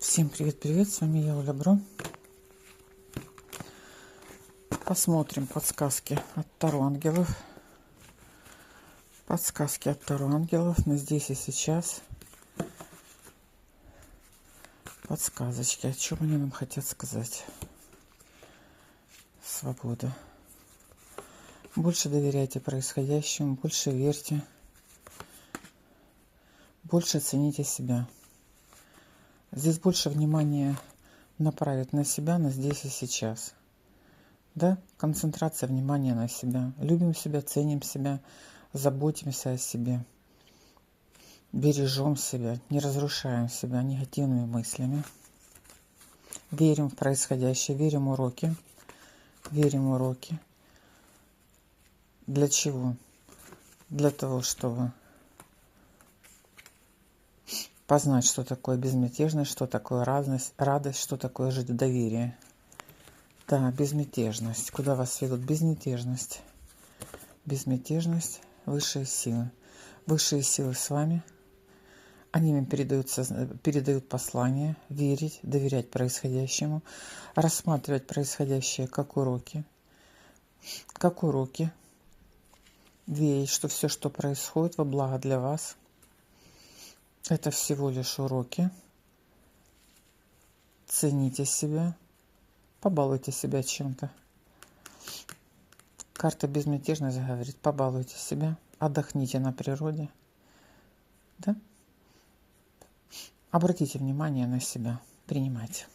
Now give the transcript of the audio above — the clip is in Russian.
Всем привет-привет, с вами я, Оля Бро. Посмотрим подсказки от Таро ангелов. Подсказки от Таро ангелов на здесь и сейчас. Подсказочки, о чем они нам хотят сказать. Свобода. Больше доверяйте происходящему, больше верьте. Больше цените себя. Здесь больше внимания направить на себя, на здесь и сейчас. Да, концентрация внимания на себя. Любим себя, ценим себя, заботимся о себе. Бережем себя, не разрушаем себя негативными мыслями. Верим в происходящее, верим в уроки. Верим в уроки. Для чего? Для того, чтобы познать, что такое безмятежность, что такое радость, что такое жить в доверии. Да, безмятежность. Куда вас ведут? Безмятежность. Безмятежность, высшие силы. Высшие силы с вами. Они вам передают послание, верить, доверять происходящему, рассматривать происходящее как уроки. Как уроки. Верить, что все, что происходит, во благо для вас. Это всего лишь уроки. Цените себя. Побалуйте себя чем-то. Карта безмятежность говорит, побалуйте себя, отдохните на природе. Да? Обратите внимание на себя, принимайте.